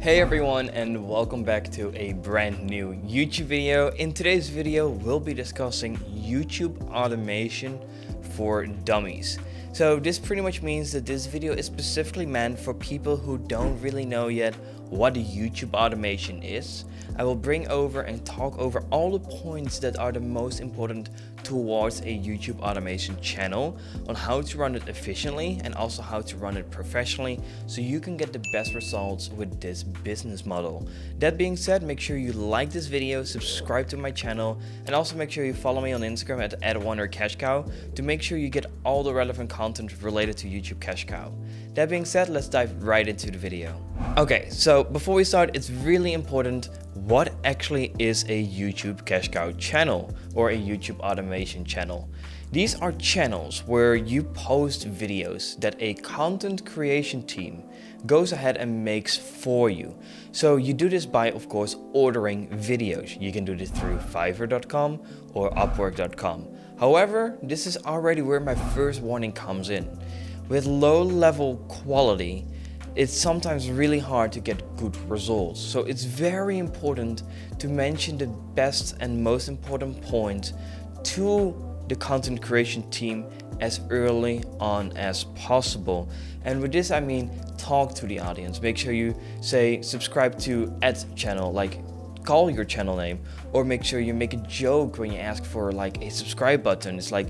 Hey everyone, and welcome back to a brand new YouTube video. In today's video, we'll be discussing YouTube automation for dummies. So this pretty much means that this video is specifically meant for people who don't really know yet what a YouTube automation is. I will bring over and talk over all the points that are the most important towards a YouTube automation channel, on how to run it efficiently and also how to run it professionally so you can get the best results with this business model. That being said, make sure you like this video, subscribe to my channel, and also make sure you follow me on Instagram at @OneCashCow to make sure you get all the relevant content related to YouTube Cash Cow. That being said, let's dive right into the video. Okay, so before we start, it's really important, what actually is a YouTube Cash Cow channel or a YouTube automation channel? These are channels where you post videos that a content creation team goes ahead and makes for you. So you do this by, of course, ordering videos. You can do this through Fiverr.com or Upwork.com. However, this is already where my first warning comes in. With low level quality, it's sometimes really hard to get good results. So it's very important to mention the best and most important point to the content creation team as early on as possible. And with this I mean talk to the audience. Make sure you say subscribe to @channel, like call your channel name, or make sure you make a joke when you ask for like a subscribe button. It's like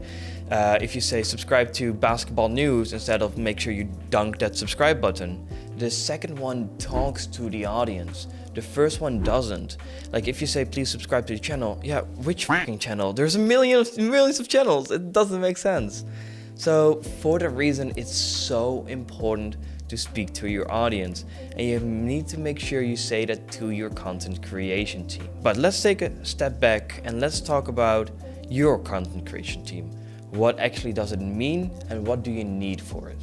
if you say subscribe to basketball news instead of make sure you dunk that subscribe button. The second one talks to the audience. The first one doesn't. Like if you say please subscribe to the channel, yeah, which fucking channel? There's millions of channels. It doesn't make sense. So for that reason, it's so important to speak to your audience, and you need to make sure you say that to your content creation team. But let's take a step back and let's talk about your content creation team. What actually does it mean and what do you need for it?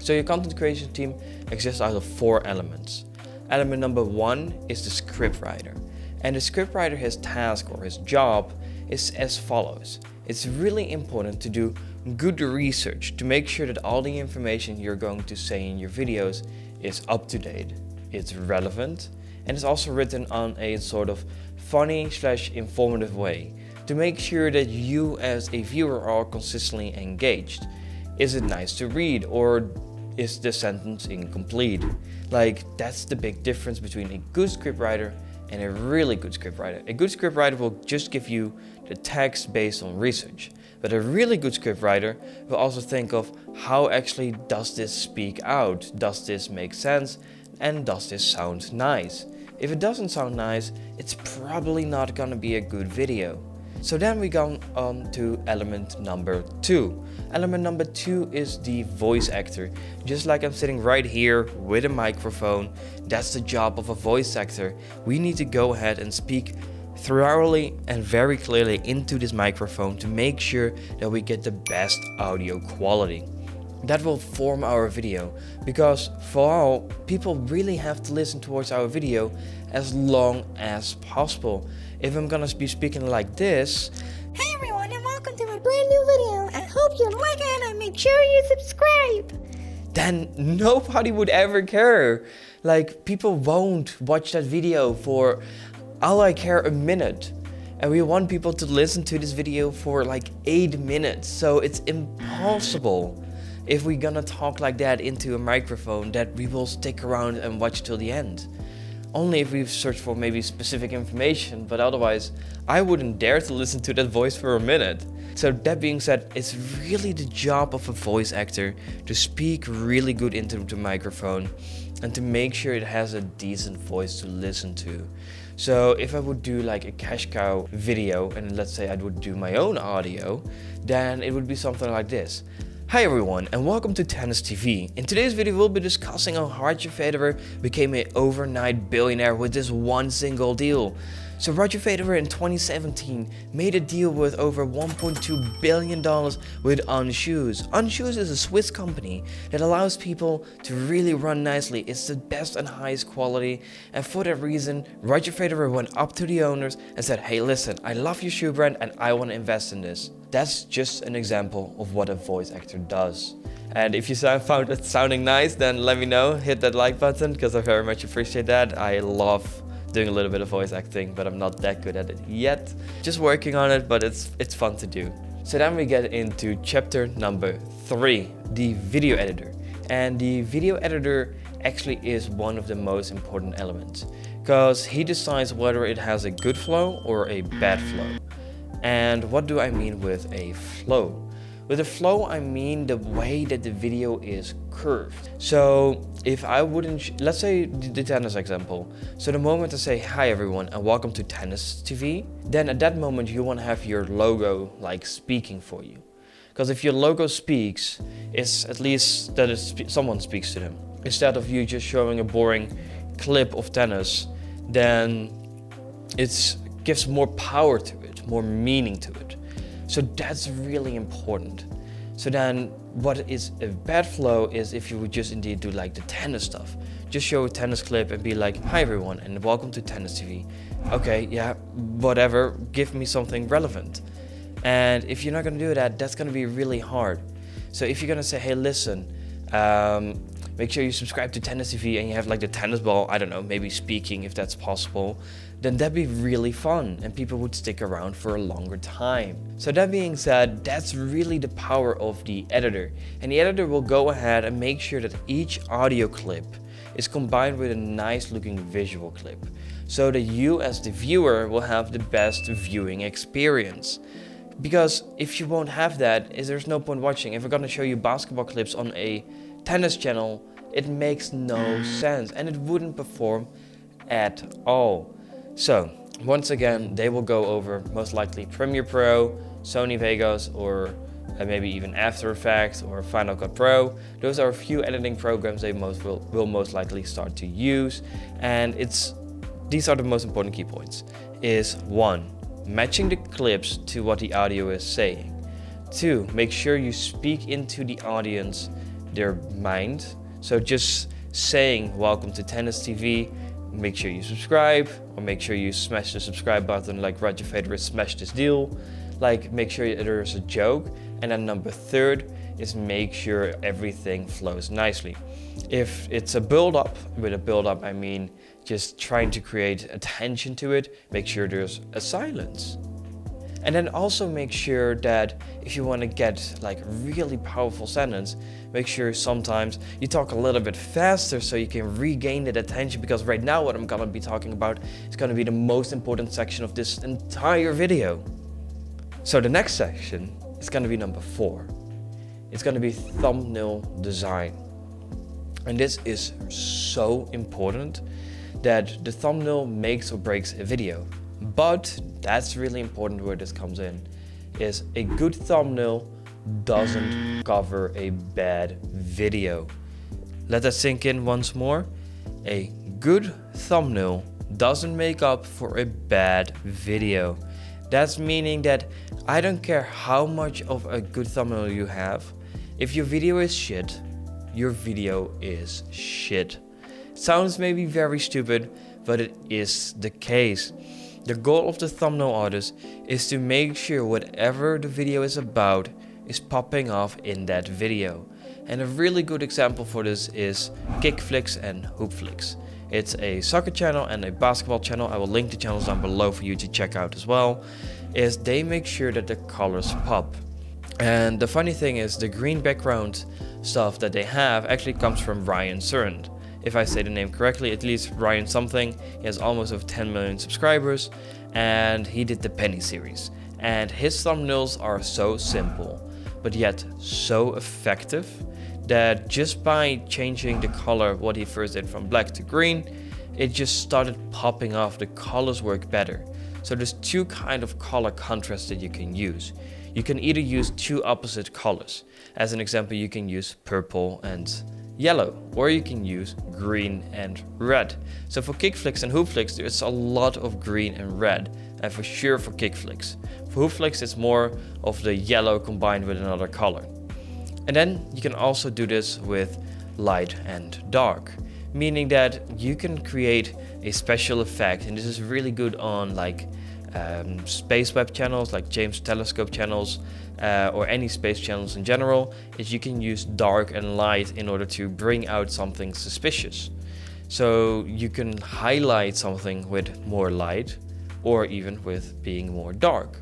So your content creation team exists out of 4 elements. Element number 1 is the scriptwriter. And the scriptwriter, his task or his job is as follows. It's really important to do good research to make sure that all the information you're going to say in your videos is up to date, it's relevant, and it's also written on a sort of funny/informative way to make sure that you as a viewer are consistently engaged. Is it nice to read, or is the sentence incomplete? Like, that's the big difference between a good scriptwriter and a really good scriptwriter. A good scriptwriter will just give you the text based on research, but a really good scriptwriter will also think of how actually does this speak out, does this make sense, and does this sound nice? If it doesn't sound nice, it's probably not gonna be a good video. So then we go on to element number 2. Element number 2 is the voice actor. Just like I'm sitting right here with a microphone, that's the job of a voice actor. We need to go ahead and speak thoroughly and very clearly into this microphone to make sure that we get the best audio quality. That will form our video, because for all, people really have to listen towards our video as long as possible. If I'm gonna be speaking like this, hey everyone, and welcome to my brand new video. I hope you like it and make sure you subscribe. then nobody would ever care. Like, people won't watch that video for all I care a minute. And we want people to listen to this video for like 8 minutes. So it's impossible, if we're gonna talk like that into a microphone, that we will stick around and watch till the end. Only if we've searched for maybe specific information, but otherwise I wouldn't dare to listen to that voice for a minute. So that being said, it's really the job of a voice actor to speak really good into the microphone and to make sure it has a decent voice to listen to. So if I would do like a cash cow video, and let's say I would do my own audio, then it would be something like this. Hi everyone, and welcome to Tennis TV. In today's video we'll be discussing how Roger Federer became an overnight billionaire with this one single deal. So Roger Federer in 2017 made a deal with over $1.2 billion with On Shoes. On Shoes is a Swiss company that allows people to really run nicely. It's the best and highest quality, and for that reason Roger Federer went up to the owners and said, hey listen, I love your shoe brand and I want to invest in this. That's just an example of what a voice actor does. And if you found it sounding nice, then let me know, hit that like button because I very much appreciate that. I love doing a little bit of voice acting, but I'm not that good at it yet. Just working on it, but it's fun to do. So then we get into chapter number 3, the video editor. And the video editor actually is one of the most important elements because he decides whether it has a good flow or a bad flow. And what do I mean with a flow? With a flow, I mean the way that the video is curved. So if I wouldn't, let's say the tennis example. So the moment I say, hi everyone and welcome to Tennis TV, then at that moment you want to have your logo like speaking for you. Because if your logo speaks, it's at least that someone speaks to them. Instead of you just showing a boring clip of tennis, then it gives more power to it, more meaning to it. So that's really important. So then what is a bad flow is if you would just indeed do like the tennis stuff. Just show a tennis clip and be like, hi everyone and welcome to Tennis TV. Okay, yeah, whatever, give me something relevant. And if you're not gonna do that, that's gonna be really hard. So if you're gonna say, hey listen, make sure you subscribe to Tennis TV and you have like the tennis ball, I don't know, maybe speaking if that's possible, then that'd be really fun and people would stick around for a longer time. So that being said, that's really the power of the editor. And the editor will go ahead and make sure that each audio clip is combined with a nice looking visual clip, so that you as the viewer will have the best viewing experience. Because if you won't have that, there's no point watching. If we're gonna show you basketball clips on a tennis channel, it makes no sense and it wouldn't perform at all. So once again, they will go over most likely Premiere Pro, Sony Vegas, or maybe even After Effects or Final Cut Pro. Those are a few editing programs they will most likely start to use. And these are the most important key points. Is 1, matching the clips to what the audio is saying. 2, make sure you speak into the audience, their mind. So just saying welcome to Tennis TV, make sure you subscribe, or make sure you smash the subscribe button like Roger Federer smashed this deal. Like make sure there's a joke. And then number 3 is make sure everything flows nicely. If it's a build-up, with a build-up I mean just trying to create attention to it, make sure there's a silence. And then also make sure that if you want to get like really powerful sentence, make sure sometimes you talk a little bit faster so you can regain that attention, because right now what I'm gonna be talking about is gonna be the most important section of this entire video. So the next section is gonna be number 4. It's gonna be thumbnail design. And this is so important that the thumbnail makes or breaks a video. But that's really important where this comes in, is a good thumbnail doesn't cover a bad video. Let that sink in once more. A good thumbnail doesn't make up for a bad video. That's meaning that I don't care how much of a good thumbnail you have. If your video is shit, your video is shit. Sounds maybe very stupid, but it is the case. The goal of the thumbnail artist is to make sure whatever the video is about is popping off in that video. And a really good example for this is Kickflix and Hoopflix. It's a soccer channel and a basketball channel. I will link the channels down below for you to check out as well. Is they make sure that the colors pop. And the funny thing is the green background stuff that they have actually comes from Ryan Surrend. If I say the name correctly, at least Ryan something. He has almost over 10 million subscribers and he did the Penny series. And his thumbnails are so simple, but yet so effective that just by changing the color, what he first did from black to green, it just started popping off. The colors work better. So there's 2 kind of color contrast that you can use. You can either use 2 opposite colors. As an example, you can use purple and yellow, or you can use green and red. So for kick flicks and hoop flicks, there's a lot of green and red, and for sure for kick flicks. For hoop flicks, it's more of the yellow combined with another color. And then you can also do this with light and dark, meaning that you can create a special effect, and this is really good on like space web channels, like James Telescope channels, or any space channels in general, is you can use dark and light in order to bring out something suspicious. So you can highlight something with more light, or even with being more dark.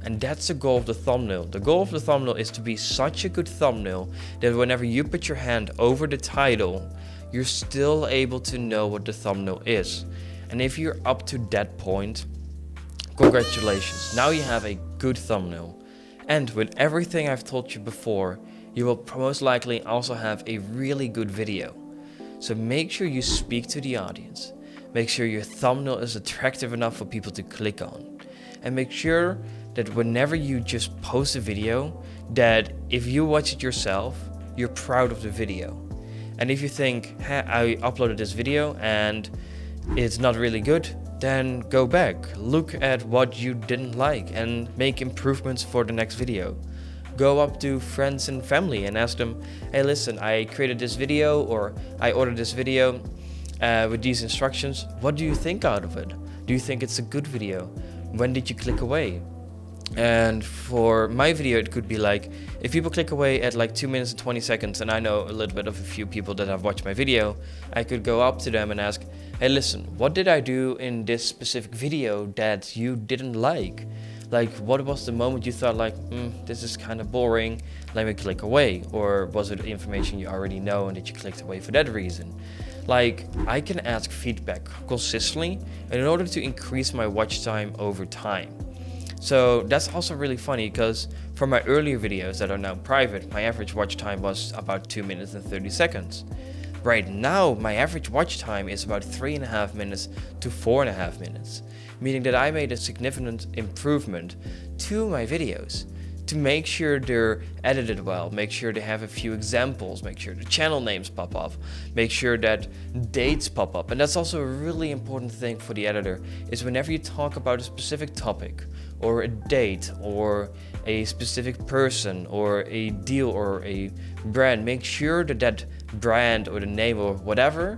And that's the goal of the thumbnail. The goal of the thumbnail is to be such a good thumbnail that whenever you put your hand over the title, you're still able to know what the thumbnail is. And if you're up to that point, congratulations, now you have a good thumbnail. And with everything I've told you before, you will most likely also have a really good video. So make sure you speak to the audience. Make sure your thumbnail is attractive enough for people to click on. And make sure that whenever you just post a video, that if you watch it yourself, you're proud of the video. And if you think, hey, I uploaded this video and it's not really good, then go back, look at what you didn't like and make improvements for the next video. Go up to friends and family and ask them, hey listen, I created this video, or I ordered this video with these instructions. What do you think out of it? Do you think it's a good video? When did you click away? And for my video, it could be like, if people click away at like 2 minutes and 20 seconds, and I know a little bit of a few people that have watched my video, I could go up to them and ask, hey listen, what did I do in this specific video that you didn't like? Like, what was the moment you thought like, this is kind of boring, let me click away? Or was it information you already know and that you clicked away for that reason? Like, I can ask feedback consistently in order to increase my watch time over time. So that's also really funny, because for my earlier videos that are now private, my average watch time was about 2 minutes and 30 seconds. Right now, my average watch time is about 3.5 minutes to 4.5 minutes, meaning that I made a significant improvement to my videos to make sure they're edited well, make sure they have a few examples, make sure the channel names pop up, make sure that dates pop up. And that's also a really important thing for the editor, is whenever you talk about a specific topic or a date or a specific person or a deal or a brand, make sure that that brand or the name or whatever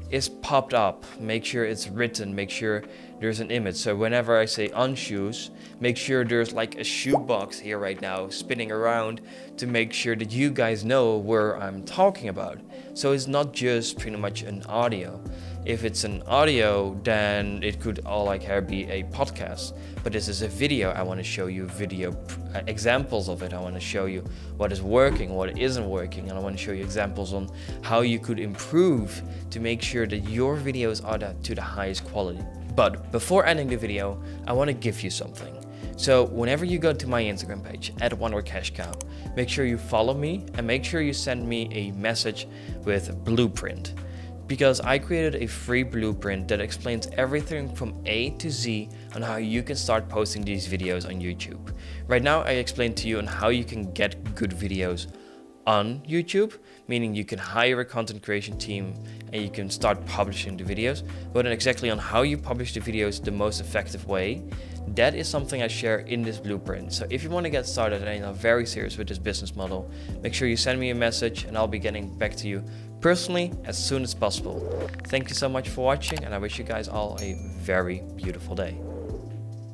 is popped up. Make sure it's written, make sure there's an image. So whenever I say on shoes, make sure there's like a shoe box here right now spinning around to make sure that you guys know where I'm talking about. So it's not just pretty much an audio. If it's an audio, then it could all like here be a podcast. But this is a video. I want to show you video examples of it. I want to show you what is working, what isn't working, and I want to show you examples on how you could improve to make sure that your videos are to the highest quality. But before ending the video, I want to give you something. So whenever you go to my Instagram page, @OneWordCashCow, make sure you follow me and make sure you send me a message with blueprint. Because I created a free blueprint that explains everything from A to Z on how you can start posting these videos on YouTube. Right now I explained to you on how you can get good videos on YouTube, meaning you can hire a content creation team and you can start publishing the videos, but then exactly on how you publish the videos the most effective way, that is something I share in this blueprint. So if you want to get started and are very serious with this business model, make sure you send me a message and I'll be getting back to you personally as soon as possible. Thank you so much for watching, and I wish you guys all a very beautiful day.